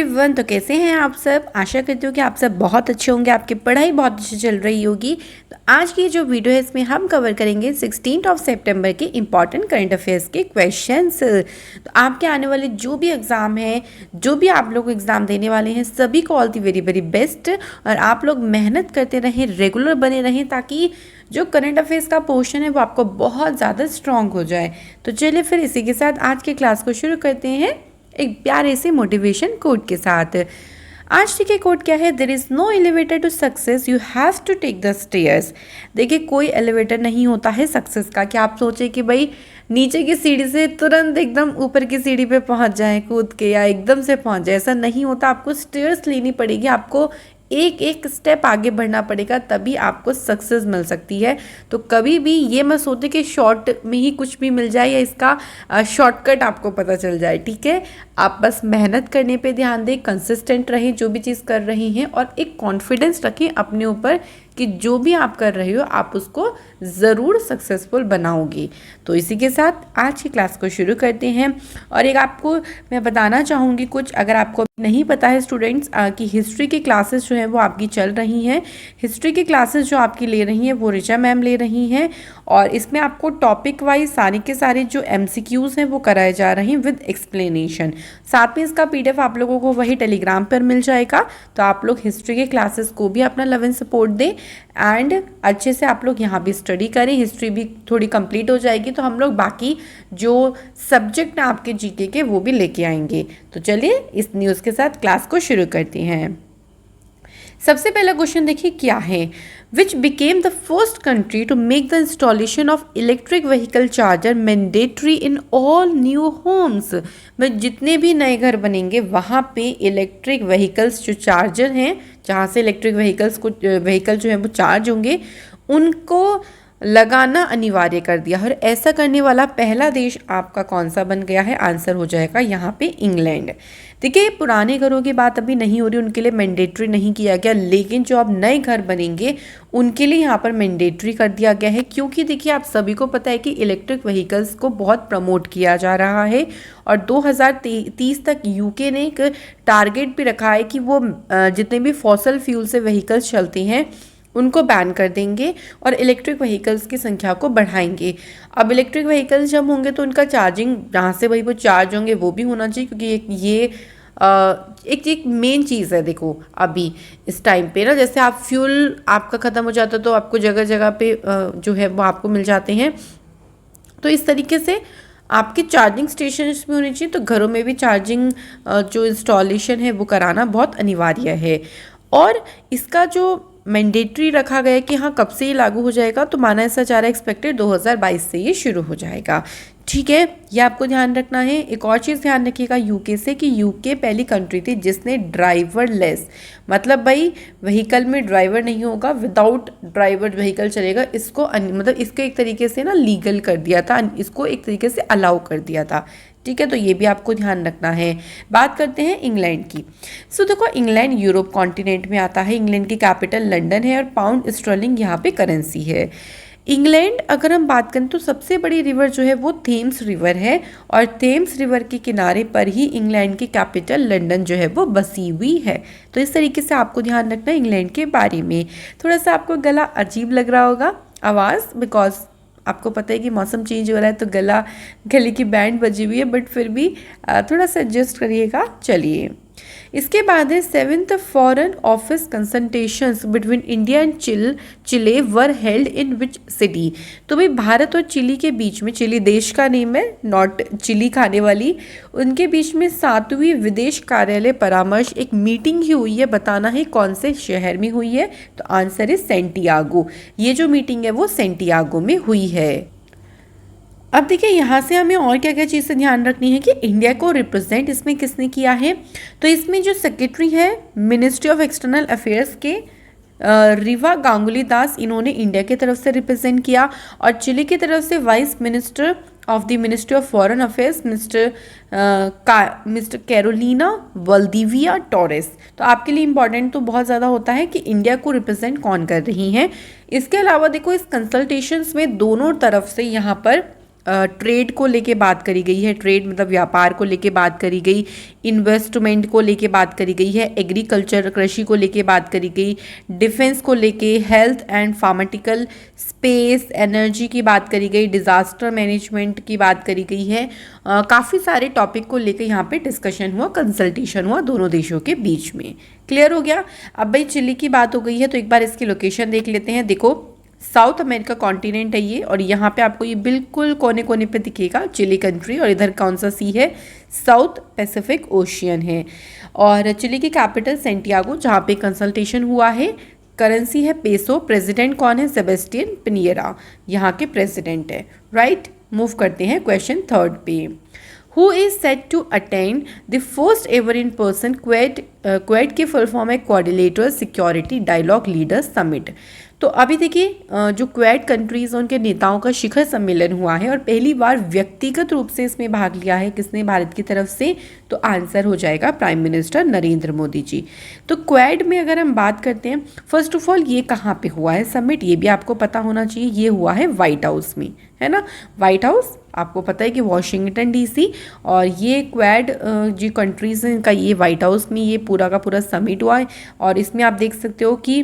Everyone, तो कैसे हैं आप सब। आशा करती हूँ कि आप सब बहुत अच्छे होंगे, आपकी पढ़ाई बहुत अच्छी चल रही होगी। तो आज की जो वीडियो है इसमें हम कवर करेंगे 16 सितंबर के इम्पॉर्टेंट करंट अफेयर्स के क्वेश्चंस। तो आपके आने वाले जो भी एग्ज़ाम है, जो भी आप लोग एग्ज़ाम देने वाले हैं, सभी को all the very very best. और आप लोग मेहनत करते रहें, रेगुलर बने रहें, ताकि जो करंट अफेयर्स का पोर्शन है वो आपको बहुत ज़्यादा स्ट्रॉन्ग हो जाए। तो चलिए फिर इसी के साथ आज की क्लास को शुरू करते हैं एक प्यारे से मोटिवेशन कोट के साथ। आज के कोट क्या है? There is no elevator to success, you have to take the stairs. देखिए, कोई एलिवेटर नहीं होता है सक्सेस का कि आप सोचे कि भाई नीचे की सीढ़ी से तुरंत एकदम ऊपर की सीढ़ी पे पहुंच जाए कूद के, या एकदम से पहुंच जाए, ऐसा नहीं होता। आपको स्टेयर्स लेनी पड़ेगी, आपको एक एक स्टेप आगे बढ़ना पड़ेगा, तभी आपको सक्सेस मिल सकती है। तो कभी भी ये मत सोचे कि शॉर्ट में ही कुछ भी मिल जाए या इसका शॉर्टकट आपको पता चल जाए। ठीक है, आप बस मेहनत करने पे ध्यान दें, कंसिस्टेंट रहें जो भी चीज़ कर रही हैं, और एक कॉन्फिडेंस रखें अपने ऊपर कि जो भी आप कर रहे हो आप उसको ज़रूर सक्सेसफुल बनाओगी। तो इसी के साथ आज की क्लास को शुरू करते हैं। और एक आपको मैं बताना चाहूँगी कुछ, अगर आपको नहीं पता है स्टूडेंट्स, कि हिस्ट्री की क्लासेस जो हैं वो आपकी चल रही हैं। हिस्ट्री की क्लासेस जो आपकी ले रही हैं वो ऋचा मैम ले रही हैं, और इसमें आपको टॉपिक वाइज सारे के सारे जो MCQs हैं वो कराए जा रहे हैं विद एक्सप्लेनेशन। साथ में इसका PDF आप लोगों को वही टेलीग्राम पर मिल जाएगा। तो आप लोग हिस्ट्री के क्लासेस को भी अपना लव एंड सपोर्ट दें, एंड अच्छे से आप लोग यहाँ भी स्टडी करें। हिस्ट्री भी थोड़ी कंप्लीट हो जाएगी तो हम लोग बाकी जो सब्जेक्ट हैं आपके GK के वो भी लेके आएंगे। तो चलिए इस न्यूज़ के साथ क्लास को शुरू करते हैं। सबसे पहला क्वेश्चन देखिए क्या है। Which became the first country to make the installation of electric vehicle charger mandatory in all new homes. में जितने भी नए घर बनेंगे वहाँ पे इलेक्ट्रिक व्हीकल्स जो चार्जर हैं, जहाँ से इलेक्ट्रिक व्हीकल जो है वो चार्ज होंगे, उनको लगाना अनिवार्य कर दिया। और ऐसा करने वाला पहला देश आपका कौन सा बन गया है? आंसर हो जाएगा यहाँ पे इंग्लैंड। देखिए, पुराने घरों की बात अभी नहीं हो रही, उनके लिए मैंडेटरी नहीं किया गया, लेकिन जो अब नए घर बनेंगे उनके लिए यहाँ पर मैंडेटरी कर दिया गया है। क्योंकि देखिए, आप सभी को पता है कि इलेक्ट्रिक व्हीकल्स को बहुत प्रमोट किया जा रहा है, और 2030 तक UK ने एक टारगेट भी रखा है कि वो जितने भी फॉसल फ्यूल से व्हीकल्स चलते हैं उनको बैन कर देंगे और इलेक्ट्रिक व्हीकल्स की संख्या को बढ़ाएंगे। अब इलेक्ट्रिक व्हीकल्स जब होंगे तो उनका चार्जिंग जहाँ से भाई वो चार्ज होंगे वो भी होना चाहिए, क्योंकि ये एक मेन चीज़ है। देखो, अभी इस टाइम पे ना, जैसे आप फ्यूल आपका ख़त्म हो जाता है तो आपको जगह जगह पे जो है वो आपको मिल जाते हैं, तो इस तरीके से आपके चार्जिंग स्टेशन भी होने चाहिए। तो घरों में भी चार्जिंग जो इंस्टॉलेशन है वो कराना बहुत अनिवार्य है। और इसका जो मैंडेटरी रखा गया है कि हाँ कब से ये लागू हो जाएगा, तो माना ऐसा जा रहा है एक्सपेक्टेड 2022 से ये शुरू हो जाएगा। ठीक है, ये आपको ध्यान रखना है। एक और चीज़ ध्यान रखिएगा UK से, कि UK पहली कंट्री थी जिसने ड्राइवरलेस, मतलब भाई व्हीकल में ड्राइवर नहीं होगा, विदाउट ड्राइवर व्हीकल चलेगा, इसको मतलब इसको एक तरीके से ना लीगल कर दिया था, इसको एक तरीके से अलाउ कर दिया था। ठीक है, तो ये भी आपको ध्यान रखना है। बात करते हैं इंग्लैंड की। सो देखो, इंग्लैंड यूरोप कॉन्टिनेंट में आता है, इंग्लैंड की कैपिटल लंदन है, और पाउंड स्टर्लिंग यहाँ पे करेंसी है। इंग्लैंड अगर हम बात करें तो सबसे बड़ी रिवर जो है वो थेम्स रिवर है, और थेम्स रिवर के किनारे पर ही इंग्लैंड की कैपिटल लंदन जो है वो बसी हुई है। तो इस तरीके से आपको ध्यान रखना है इंग्लैंड के बारे में। थोड़ा सा आपको गला अजीब लग रहा होगा आवाज़, बिकॉज आपको पता है कि मौसम चेंज हो रहा है, तो गले की बैंड बजी हुई है, बट फिर भी थोड़ा सा एडजस्ट करिएगा। चलिए, इसके बाद है 7th foreign office consultations between India and Chile were held in which city. तो भाई भारत और चिली के बीच में, चिली देश का नेम है, नॉट चिली खाने वाली, उनके बीच में 7वीं विदेश कार्यालय परामर्श एक मीटिंग ही हुई है। बताना है कौन से शहर में हुई है, तो आंसर है सेंटियागो। ये जो मीटिंग है वो सेंटियागो में हुई है। अब देखिए, यहाँ से हमें और क्या क्या चीज़ें ध्यान रखनी है कि इंडिया को रिप्रेजेंट इसमें किसने किया है। तो इसमें जो सेक्रेटरी है मिनिस्ट्री ऑफ एक्सटर्नल अफेयर्स के रिवा गांगुली दास, इन्होंने इंडिया की तरफ से रिप्रेजेंट किया, और चिली की तरफ से vice minister of the ministry of foreign affairs mister Carolina Valdivia Torres. तो आपके लिए इंपॉर्टेंट तो बहुत ज़्यादा होता है कि इंडिया को रिप्रेजेंट कौन कर रही हैं। इसके अलावा देखो, इस कंसल्टेशंस में दोनों तरफ से यहाँ पर ट्रेड को लेके बात करी गई है, ट्रेड मतलब व्यापार को लेके बात करी गई, इन्वेस्टमेंट को लेके बात करी गई है, एग्रीकल्चर कृषि को लेके बात करी गई, डिफेंस को लेके, health and pharmaceutical, space, energy की बात करी गई, डिजास्टर मैनेजमेंट की बात करी गई है। काफ़ी सारे टॉपिक को लेके यहाँ पे डिस्कशन हुआ, कंसल्टेशन हुआ दोनों देशों के बीच में। क्लियर हो गया। अब भाई चिली की बात हो गई है तो एक बार इसकी लोकेशन देख लेते हैं। देखो साउथ अमेरिका कॉन्टिनेंट है ये, और यहाँ पे आपको ये बिल्कुल कोने कोने पे दिखेगा चिली कंट्री, और इधर कौन सा सी है, साउथ पैसिफिक ओशियन है। और चिली की कैपिटल सेंटियागो, जहाँ पे कंसल्टेशन हुआ है। करेंसी है पेसो। प्रेसिडेंट कौन है, सेबेस्टियन पिनियरा यहाँ के प्रेसिडेंट है। राइट, मूव करते हैं क्वेश्चन 3 पे। Who is set to attend the first ever in person Quad की फुल फॉर्म है quadrilateral security dialogue leaders summit. तो अभी देखिए जो क्वेड कंट्रीज उनके नेताओं का शिखर सम्मेलन हुआ है और पहली बार व्यक्तिगत रूप से इसमें भाग लिया है किसने, भारत की तरफ से, तो आंसर हो जाएगा प्राइम मिनिस्टर नरेंद्र मोदी जी। तो क्वेड में अगर हम बात करते हैं, फर्स्ट ऑफ ऑल ये कहाँ पे हुआ है समिट, ये भी आपको पता होना चाहिए। ये हुआ है व्हाइट हाउस में, है ना। व्हाइट हाउस आपको पता है कि वॉशिंगटन डीसी, और ये क्वेड जो कंट्रीज हैं इनका ये व्हाइट हाउस में ये पूरा का पूरा समिट हुआ है। और इसमें आप देख सकते हो कि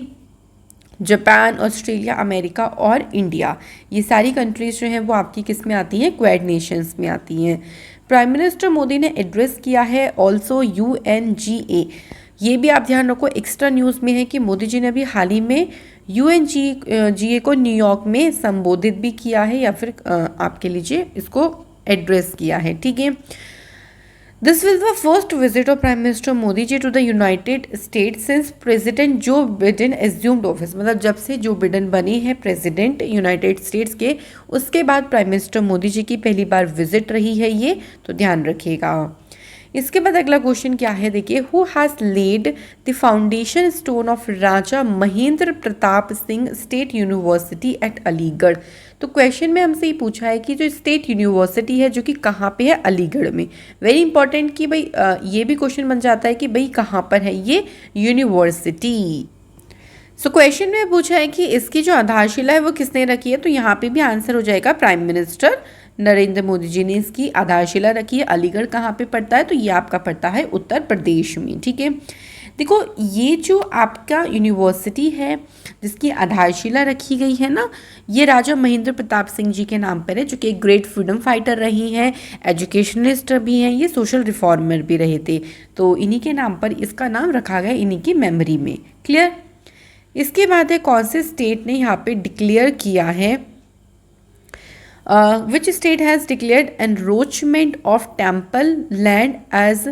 जापान, ऑस्ट्रेलिया, अमेरिका और इंडिया, ये सारी कंट्रीज जो हैं वो आपकी किस में आती हैं, क्वेड नेशंस में आती हैं। प्राइम मिनिस्टर मोदी ने एड्रेस किया है ऑल्सो UNGA। ये भी आप ध्यान रखो, एक्स्ट्रा न्यूज़ में है कि मोदी जी ने अभी हाल ही में UNGA को न्यूयॉर्क में संबोधित भी किया है, या फिर आपके लीजिए इसको एड्रेस किया है। ठीक है, this will the first visit of prime minister Modi ji to the United States since president Joe Biden assumed office, मतलब जब से जो बिडेन बने हैं प्रेसिडेंट यूनाइटेड स्टेट्स के, उसके बाद प्राइम मिनिस्टर मोदी जी की पहली बार विजिट रही है ये, तो ध्यान रखिएगा। इसके बाद अगला क्वेश्चन क्या है, देखिए, who has laid the foundation stone of Raja Mahendra Pratap Singh state university at Aligarh. तो क्वेश्चन में हमसे ये पूछा है कि जो स्टेट यूनिवर्सिटी है जो कि कहाँ पे है, अलीगढ़ में। वेरी इंपॉर्टेंट कि भाई ये भी क्वेश्चन बन जाता है कि भाई कहाँ पर है ये यूनिवर्सिटी। सो क्वेश्चन में पूछा है कि इसकी जो आधारशिला है वो किसने रखी है, तो यहाँ पे भी आंसर हो जाएगा प्राइम मिनिस्टर नरेंद्र मोदी जी ने इसकी आधारशिला रखी है। अलीगढ़ कहाँ पे पड़ता है, तो ये आपका पड़ता है उत्तर प्रदेश में। ठीक है, देखो ये जो आपका यूनिवर्सिटी है जिसकी आधारशिला रखी गई है ना, ये राजा महेंद्र प्रताप सिंह जी के नाम पर है, जो कि एक ग्रेट फ्रीडम फाइटर रही हैं, एजुकेशनिस्ट भी हैं, ये सोशल रिफॉर्मर भी रहे थे, तो इन्हीं के नाम पर इसका नाम रखा गया, इन्हीं की मेमोरी में। क्लियर। इसके बाद है कौन से स्टेट ने यहाँ पे डिक्लेयर किया है, which state has declared encroachment of temple land as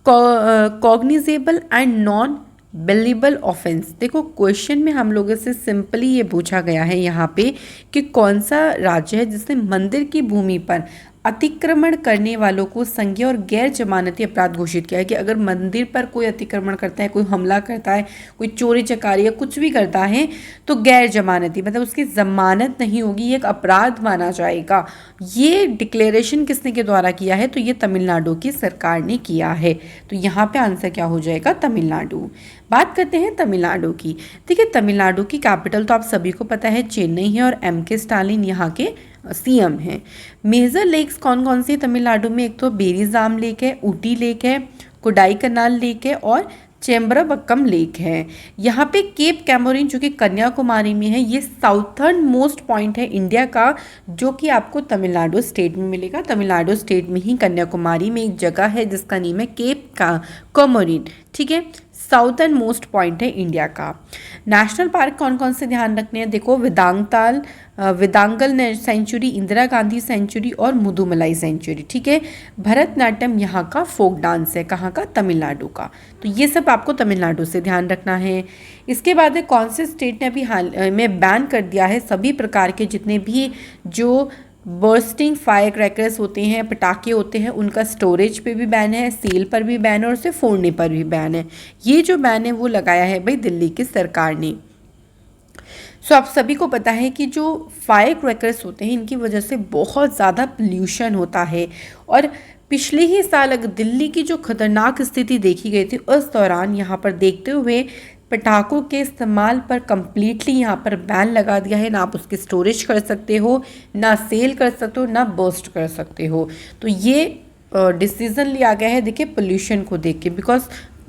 cognizable and non bailable offence. देखो क्वेश्चन में हम लोगों से सिंपली ये पूछा गया है यहाँ पे कि कौन सा राज्य है जिसने मंदिर की भूमि पर अतिक्रमण करने वालों को संज्ञेय और गैर जमानती अपराध घोषित किया है, कि अगर मंदिर पर कोई अतिक्रमण करता है, कोई हमला करता है, कोई चोरी चकारी या कुछ भी करता है, तो गैर जमानती मतलब उसकी जमानत नहीं होगी, ये एक अपराध माना जाएगा। ये डिक्लेरेशन किसने के द्वारा किया है, तो ये तमिलनाडु की सरकार ने किया है। तो यहाँ पे आंसर क्या हो जाएगा, तमिलनाडु। बात करते हैं तमिलनाडु की। देखिए तमिलनाडु की कैपिटल तो आप सभी को पता है चेन्नई है, और MK स्टालिन यहाँ के CM हैं। मेजर लेक्स कौन कौन सी तमिलनाडु में, एक तो बेरीजाम लेक है, ऊटी लेक है, कोडाई कनाल लेक है, और चेम्बरबक्कम लेक है। यहाँ पे केप कैमोरिन जो कि कन्याकुमारी में है, ये साउथर्न मोस्ट पॉइंट है इंडिया का, जो कि आपको तमिलनाडु स्टेट में मिलेगा। तमिलनाडु स्टेट में ही कन्याकुमारी में एक जगह है जिसका नेम है केप कैमोरिन। ठीक है, साउथर्न मोस्ट पॉइंट है इंडिया का। नेशनल पार्क कौन कौन से ध्यान रखने हैं, देखो विदांगताल, विदांगल सेंचुरी, इंदिरा गांधी सेंचुरी और मुदुमलाई सेंचुरी। ठीक है, भरतनाट्यम यहाँ का फोक डांस है, कहाँ का, तमिलनाडु का। तो ये सब आपको तमिलनाडु से ध्यान रखना है। इसके बाद है कौन से स्टेट ने अभी हाल में बैन कर दिया है सभी प्रकार के जितने भी जो बर्स्टिंग फायर क्रैकर्स होते हैं, पटाखे होते हैं, उनका स्टोरेज पे भी बैन है, सेल पर भी बैन है, और उसे फोड़ने पर भी बैन है। ये जो बैन है वो लगाया है भाई दिल्ली की सरकार ने। सो आप सभी को पता है कि जो फायर क्रैकर्स होते हैं इनकी वजह से बहुत ज़्यादा पोल्यूशन होता है, और पिछले ही साल अगर दिल्ली की जो खतरनाक स्थिति देखी गई थी, उस दौरान यहाँ पर देखते हुए पटाखों के इस्तेमाल पर कम्प्लीटली यहाँ पर बैन लगा दिया है। ना आप उसकी स्टोरेज कर सकते हो, ना सेल कर सकते हो, ना बर्स्ट कर सकते हो। तो ये डिसीज़न लिया गया है देखिए पोल्यूशन को देख के, बिकॉज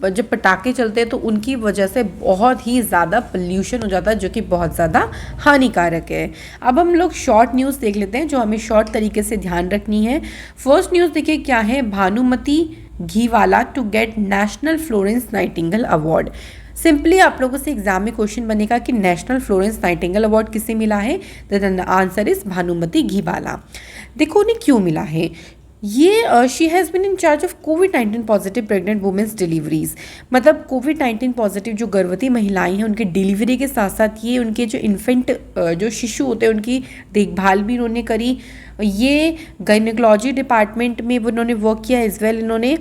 जब पटाखे चलते हैं तो उनकी वजह से बहुत ही ज़्यादा पोल्यूशन हो जाता है, जो कि बहुत ज़्यादा हानिकारक है। अब हम लोग शॉर्ट न्यूज़ देख लेते हैं जो हमें शॉर्ट तरीके से ध्यान रखनी है। फर्स्ट न्यूज़ देखिए क्या है, Bhanumati Ghiwala to get national Florence Nightingale award. Simply आप लोगों से एग्जाम में क्वेश्चन बनेगा कि नेशनल फ्लोरेंस नाइटिंगेल अवार्ड किसे मिला है, the answer is Bhanumati Ghiwala. देखो उन्हें क्यों मिला है। ये she has been in charge of covid positive pregnant women's deliveries. मतलब कोविड-19 पॉजिटिव जो गर्भवती महिलाएं हैं उनकी डिलीवरी के साथ साथ ये उनके जो इन्फेंट जो शिशु होते हैं उनकी देखभाल भी उन्होंने करी। ये गायनेकोलॉजी डिपार्टमेंट में उन्होंने वर्क किया एज वेल, इन्होंने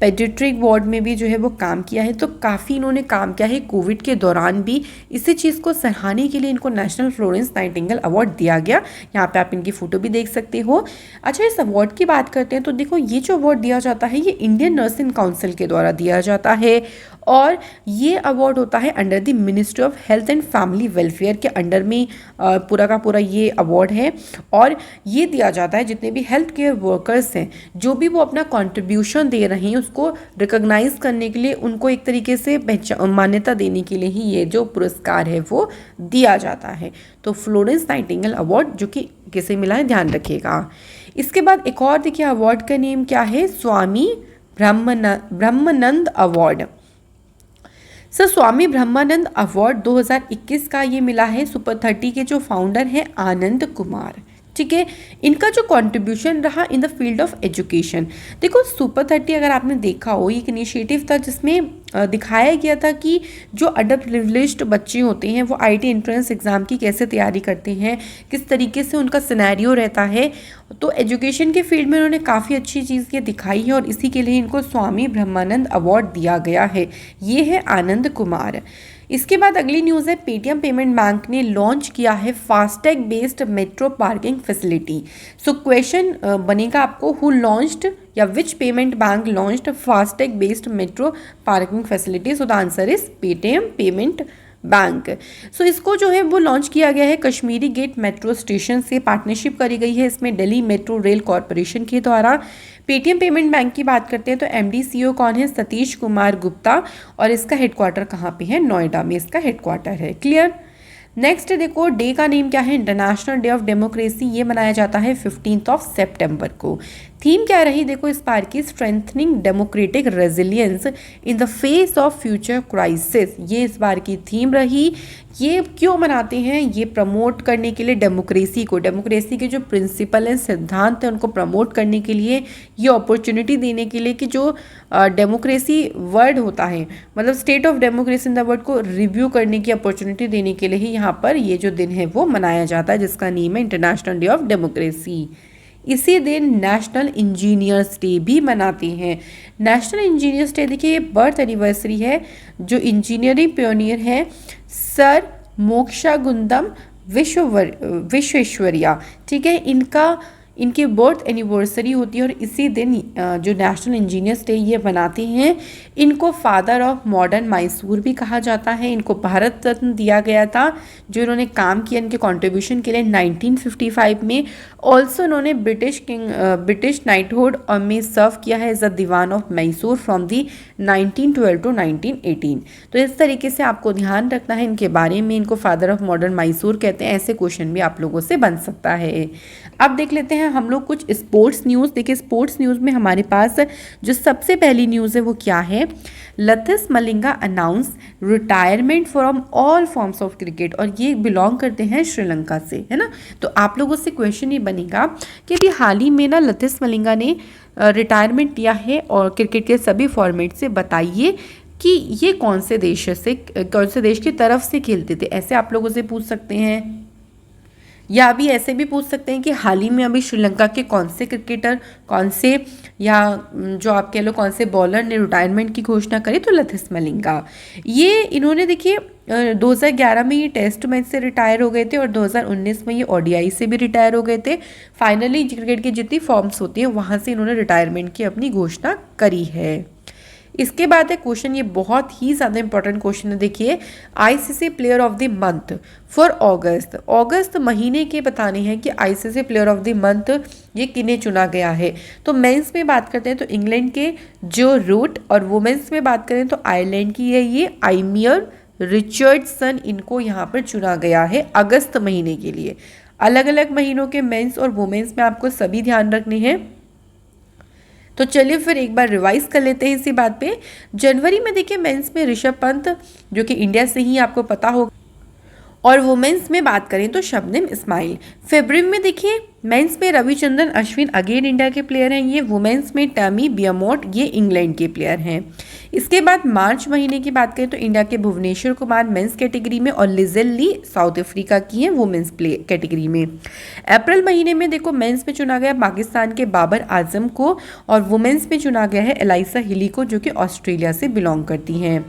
पेडियाट्रिक वार्ड में भी जो है वो काम किया है। तो काफ़ी इन्होंने काम किया है कोविड के दौरान भी। इसी चीज़ को सराहने के लिए इनको नेशनल फ्लोरेंस नाइटिंगेल अवार्ड दिया गया। यहाँ पे आप इनकी फ़ोटो भी देख सकते हो। अच्छा, इस अवार्ड की बात करते हैं तो देखो ये जो अवार्ड दिया जाता है ये इंडियन नर्सिंग काउंसिल के द्वारा दिया जाता है और ये अवार्ड होता है under the ministry of health and family welfare के अंडर में पूरा का पूरा ये अवार्ड है। और ये दिया जाता है जितने भी हेल्थ केयर वर्कर्स हैं जो भी वो अपना कंट्रीब्यूशन दे रहे हैं उसको रिकॉग्नाइज करने के लिए, उनको एक तरीके से मान्यता देने के लिए ही ये जो पुरस्कार है वो दिया जाता है। तो फ्लोरेंस नाइटिंगेल अवार्ड जो कि किसे मिला है ध्यान रखिएगा। इसके बाद एक और देखिए अवार्ड का नेम क्या है, स्वामी ब्रह्मानंद अवार्ड। सर स्वामी ब्रह्मानंद अवार्ड 2021 का ये मिला है सुपर 30 के जो फाउंडर हैं आनंद कुमार। ठीक है, इनका जो कंट्रीब्यूशन रहा in the field of education. देखो सुपर 30 अगर आपने देखा हो एक इनिशिएटिव था जिसमें दिखाया गया था कि जो अंडर प्रिविलेज्ड बच्चे होते हैं वो आईटी एंट्रेंस एग्ज़ाम की कैसे तैयारी करते हैं, किस तरीके से उनका सिनेरियो रहता है। तो एजुकेशन के फील्ड में उन्होंने काफ़ी अच्छी चीज़ ये दिखाई है और इसी के लिए इनको स्वामी ब्रह्मानंद अवार्ड दिया गया है। ये है आनंद कुमार। इसके बाद अगली न्यूज़ है, पेटीएम पेमेंट बैंक ने लॉन्च किया है FASTag based metro parking facility. So question बनेगा आपको, हु लॉन्च्ड या which payment bank launched FASTag based metro parking facility. So the answer is Paytm payment bank. So इसको जो है वो लॉन्च किया गया है कश्मीरी गेट मेट्रो स्टेशन से पार्टनरशिप करी गई है इसमें दिल्ली मेट्रो रेल कॉरपोरेशन के द्वारा। पेटीएम पेमेंट बैंक की बात करते हैं तो एमडी सीईओ कौन है, सतीश कुमार गुप्ता, और इसका हेडक्वार्टर कहाँ पे है, नोएडा में इसका हेडक्वार्टर है। क्लियर। नेक्स्ट देखो डे का नेम क्या है, इंटरनेशनल डे ऑफ डेमोक्रेसी। ये मनाया जाता है 15 सितंबर को। थीम क्या रही देखो इस बार की, strengthening democratic resilience in the face of future crisis. ये इस बार की थीम रही। ये क्यों मनाते हैं, ये प्रमोट करने के लिए डेमोक्रेसी को, डेमोक्रेसी के जो प्रिंसिपल हैं सिद्धांत हैं उनको प्रमोट करने के लिए, ये अपॉर्चुनिटी देने के लिए कि जो डेमोक्रेसी वर्ड होता है मतलब state of democracy in the word को रिव्यू करने की अपॉर्चुनिटी देने के लिए ही यहाँ पर ये जो दिन है वो मनाया जाता है जिसका नेम है इंटरनेशनल डे ऑफ डेमोक्रेसी। इसी दिन नेशनल इंजीनियर्स डे भी मनाते हैं। नेशनल इंजीनियर्स डे देखिए ये बर्थ एनिवर्सरी है जो इंजीनियरिंग पियोनियर हैं सर मोक्षागुंडम विश्वेश्वरैया। ठीक है, इनकी बर्थ एनिवर्सरी होती है और इसी दिन जो नेशनल इंजीनियर्स डे ये मनाते हैं। इनको फादर ऑफ मॉडर्न मैसूर भी कहा जाता है। इनको भारत रत्न दिया गया था जो इन्होंने काम किया इनके कंट्रीब्यूशन के लिए 1955 में। ऑल्सो इन्होंने ब्रिटिश नाइटहुड और में सर्व किया है as a Dewan of Mysore from the 1912 to 1918। तो इस तरीके से आपको ध्यान रखना है इनके बारे में। इनको फादर ऑफ मॉडर्न मैसूर कहते हैं। ऐसे क्वेश्चन भी आप लोगों से बन सकता है। अब देख लेते हैं हम लोग कुछ स्पोर्ट्स न्यूज़। देखिए स्पोर्ट्स न्यूज़ में हमारे पास जो सबसे पहली न्यूज़ है वो क्या है, लथिस Malinga announce retirement from all forms of cricket. और ये बिलोंग करते हैं श्रीलंका से, है ना। तो आप लोगों से क्वेश्चन ये बनेगा कि अभी हाल ही में ना लथिस मलिंगा ने रिटायरमेंट लिया है और क्रिकेट के सभी फॉर्मेट से। बताइए कि ये कौन से देश की तरफ से खेलते थे। ऐसे आप लोगों से पूछ सकते हैं या अभी ऐसे भी पूछ सकते हैं कि हाल ही में अभी श्रीलंका के कौन से क्रिकेटर, कौन से या जो आप कह लो कौन से बॉलर ने रिटायरमेंट की घोषणा करी। तो लथिस मलिंगा ये इन्होंने देखिए 2011 में ये टेस्ट मैच से रिटायर हो गए थे और 2019 में ये ओडीआई से भी रिटायर हो गए थे। फाइनली क्रिकेट की जितनी फॉर्म्स होती हैं वहाँ से इन्होंने रिटायरमेंट की अपनी घोषणा करी है। इसके बाद है क्वेश्चन, ये बहुत ही ज़्यादा इंपॉर्टेंट क्वेश्चन है। देखिए, ICC player of the month for अगस्त महीने के बताने हैं कि ICC player of the month ये किन्हें चुना गया है। तो मेंस में बात करते हैं तो इंग्लैंड के जो रूट, और वुमेन्स में बात करें तो आयरलैंड की है ये आइमियर रिचर्डसन, इनको यहाँ पर चुना गया है अगस्त महीने के लिए। अलग अलग महीनों के मेंस और वुमेन्स में आपको सभी ध्यान रखने हैं। तो चलिए फिर एक बार रिवाइज कर लेते हैं इसी बात पे। जनवरी में देखिए मेंस में ऋषभ पंत, जो कि इंडिया से ही आपको पता होगा, और वुमेन्स में बात करें तो शबनम इस्माइल। फरवरी में देखिए मेंस में रविचंद्रन अश्विन, अगेन इंडिया के प्लेयर हैं ये। वुमेन्स में टैमी बियामोट, ये इंग्लैंड के प्लेयर हैं। इसके बाद मार्च महीने की बात करें तो इंडिया के भुवनेश्वर कुमार मेंस कैटेगरी में, और लिजेल ली साउथ अफ्रीका की हैं वुमेन्स प्ले कैटेगरी में। अप्रैल महीने में देखो मेंस में चुना गया पाकिस्तान के बाबर आजम को, और वुमेन्स में चुना गया है एलाइसा हिली को, जो कि ऑस्ट्रेलिया से बिलोंग करती हैं।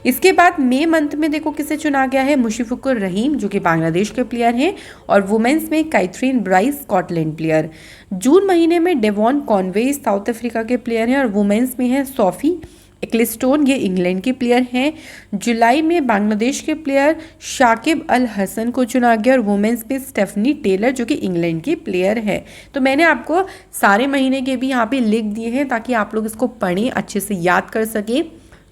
इसके बाद मई मंथ में देखो किसे चुना गया है, मुशफिकुर रहीम, जो कि बांग्लादेश के प्लेयर हैं, और वुमेन्स में कैथरीन ब्राइस, स्कॉटलैंड प्लेयर। जून महीने में डेवॉन कॉनवे साउथ अफ्रीका के प्लेयर हैं, और वुमेन्स में है सोफी एक्लिस्टोन, ये इंग्लैंड के प्लेयर हैं। जुलाई में बांग्लादेश के प्लेयर शाकिब अल हसन को चुना गया, और वुमेन्स में स्टेफनी टेलर, जो कि इंग्लैंड की प्लेयर है। तो मैंने आपको सारे महीने के भी यहाँ पे लिख दिए हैं ताकि आप लोग इसको पढ़ें, अच्छे से याद कर सकें,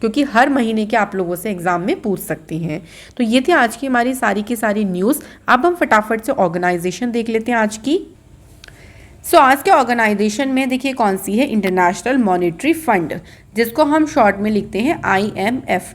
क्योंकि हर महीने के आप लोगों से एग्जाम में पूछ सकते हैं। तो ये थी आज की हमारी सारी की सारी न्यूज़। अब हम फटाफट से ऑर्गेनाइजेशन देख लेते हैं आज की। आज के ऑर्गेनाइजेशन में देखिए कौन सी है, इंटरनेशनल मॉनेटरी फंड, जिसको हम शॉर्ट में लिखते हैं IMF।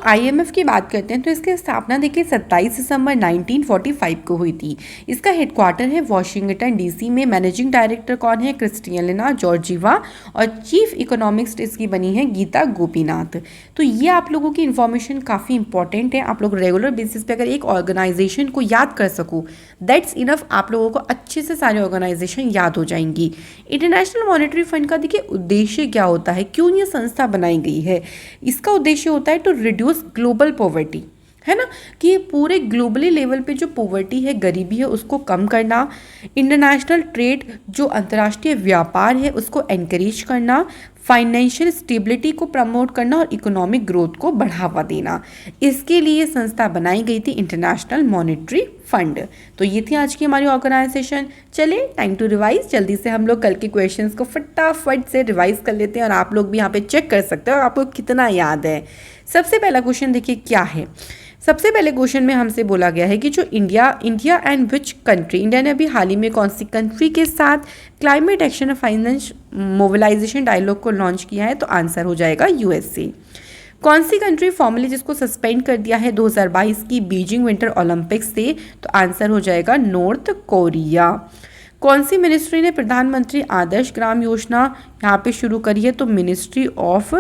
IMF की बात करते हैं तो इसकी स्थापना देखिए 27 दिसंबर 1945 को हुई थी। इसका हेडक्वार्टर है वॉशिंगटन DC में। मैनेजिंग डायरेक्टर कौन है, क्रिस्टियलिना जॉर्जीवा, और चीफ इकोनॉमिस्ट इसकी बनी है गीता गोपीनाथ। तो ये आप लोगों की इन्फॉर्मेशन काफ़ी इंपॉर्टेंट है। आप लोग रेगुलर बेसिस पे अगर एक ऑर्गेनाइजेशन को याद कर सको, दैट्स इनफ, आप लोगों को अच्छे से सारे ऑर्गेनाइजेशन याद हो जाएंगी। इंटरनेशनल मॉनेटरी फंड का देखिए उद्देश्य क्या होता है, क्यों ये संस्था बनाई गई है। इसका उद्देश्य होता है टू रिड्यूस ग्लोबल पॉवर्टी, है ना, कि पूरे ग्लोबली लेवल पे जो पॉवर्टी है, गरीबी है, उसको कम करना। इंटरनेशनल ट्रेड, जो अंतर्राष्ट्रीय व्यापार है, उसको एनकरेज करना। फाइनेंशियल स्टेबिलिटी को प्रमोट करना, और इकोनॉमिक ग्रोथ को बढ़ावा देना। इसके लिए संस्था बनाई गई थी इंटरनेशनल मॉनेटरी फंड। तो ये थी आज की हमारी ऑर्गेनाइजेशन। चलिए टाइम टू रिवाइज, जल्दी से हम लोग कल के क्वेश्चंस को फटाफट से रिवाइज कर लेते हैं, और आप लोग भी यहाँ पे चेक कर सकते हो आपको कितना याद है। सबसे पहला क्वेश्चन देखिए क्या है। सबसे पहले क्वेश्चन में हमसे बोला गया है कि जो India and which country, India ने अभी हाल ही में कौन सी कंट्री के साथ क्लाइमेट एक्शन और फाइनेंस मोबिलाइजेशन डायलॉग को लॉन्च किया है, तो आंसर हो जाएगा USA। कौन सी कंट्री फॉर्मली जिसको सस्पेंड कर दिया है 2022 की बीजिंग विंटर ओलंपिक्स से, तो आंसर हो जाएगा नॉर्थ कोरिया। कौन सी मिनिस्ट्री ने प्रधानमंत्री आदर्श ग्राम योजना यहाँ पे शुरू करी है, तो मिनिस्ट्री ऑफ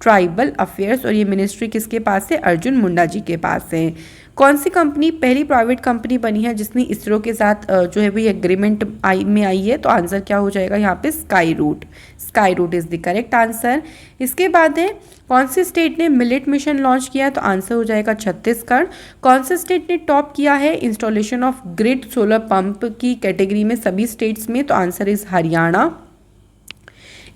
ट्राइबल अफेयर्स, और ये मिनिस्ट्री किसके पास है, अर्जुन मुंडा जी के पास है। कौन सी कंपनी पहली प्राइवेट कंपनी बनी है जिसने इसरो के साथ जो है वो एग्रीमेंट में आई है, तो आंसर क्या हो जाएगा यहाँ पे, Skyroot is the correct answer. इसके बाद है कौन सी स्टेट ने मिलेट मिशन लॉन्च किया है, तो आंसर हो जाएगा छत्तीसगढ़। कौन से स्टेट ने टॉप किया है installation of grid solar pump की कैटेगरी में सभी स्टेट्स में, तो आंसर इज हरियाणा।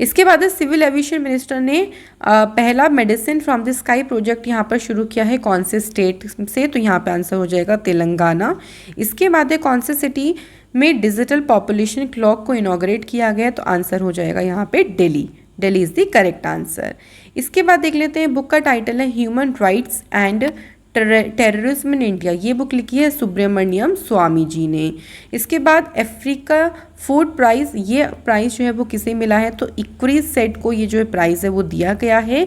इसके बाद सिविल एविएशन मिनिस्टर ने पहला medicine from the sky project यहाँ पर शुरू किया है, कौन से स्टेट से, तो यहाँ पे आंसर हो जाएगा तेलंगाना। इसके बाद है कौन से सिटी में डिजिटल पॉपुलेशन क्लॉक को इनॉग्रेट किया गया, तो आंसर हो जाएगा यहाँ पे Delhi is the correct answer. इसके बाद देख लेते हैं, बुक का टाइटल है human rights and terrorism in India, ये बुक लिखी है सुब्रमण्यम स्वामी जी ने। इसके बाद अफ्रीका फूड प्राइज, ये प्राइज जो है वो किसे मिला है, तो इक्विस सेट को ये जो है प्राइज है वो दिया गया है।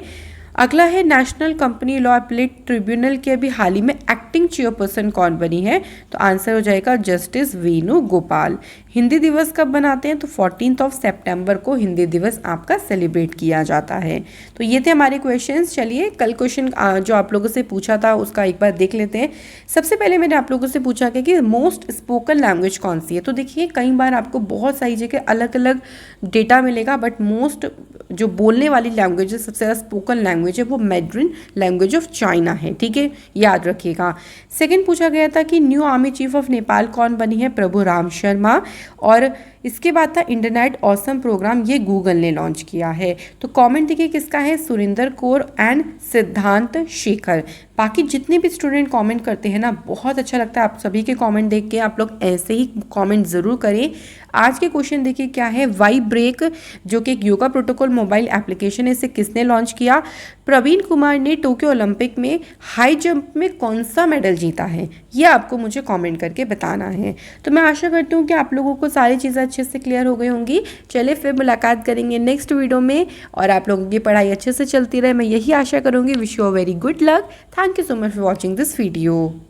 अगला है national company law appellate tribunal के अभी हाल ही में एक्टिंग चेयरपर्सन कौन बनी है, तो आंसर हो जाएगा जस्टिस वेणु गोपाल। हिंदी दिवस कब बनाते हैं, तो 14 सितंबर को हिंदी दिवस आपका सेलिब्रेट किया जाता है। तो ये थे हमारे क्वेश्चंस। चलिए कल क्वेश्चन जो आप लोगों से पूछा था उसका एक बार देख लेते हैं। सबसे पहले मैंने आप लोगों से पूछा कि मोस्ट स्पोकन लैंग्वेज कौन सी है, तो देखिए कई बार आपको बहुत सारी जगह अलग अलग डेटा मिलेगा, बट मोस्ट जो बोलने वाली लैंग्वेज है, सबसे ज़्यादा स्पोकन लैंग्वेज है, वो मैड्रिन लैंग्वेज ऑफ चाइना है, ठीक है, याद रखिएगा। सेकंड पूछा गया था कि new army chief of Nepal कौन बनी है, प्रभु राम शर्मा। और इसके बाद था इंटरनेट ऑसम प्रोग्राम, ये गूगल ने लॉन्च किया है। तो कमेंट देखिए किसका है, सुरिंदर कौर एंड सिद्धांत शेखर। बाकी जितने भी स्टूडेंट कमेंट करते हैं ना, बहुत अच्छा लगता है आप सभी के कमेंट देख के। आप लोग ऐसे ही कमेंट ज़रूर करें। आज के क्वेश्चन देखिए क्या है, वाई ब्रेक जो कि एक योगा प्रोटोकॉल मोबाइल एप्लीकेशन है, इसे किसने लॉन्च किया? प्रवीण कुमार ने टोक्यो ओलंपिक में हाई जंप में कौन सा मेडल जीता है, ये आपको मुझे कमेंट करके बताना है। तो मैं आशा करती हूँ कि आप लोगों को सारी चीज़ें अच्छे से क्लियर हो गई होंगी। चलिए फिर मुलाकात करेंगे नेक्स्ट वीडियो में, और आप लोगों की पढ़ाई अच्छे से चलती रहे, मैं यही आशा करूँगी। Wish you a very good luck. Thank you so much for watching this video.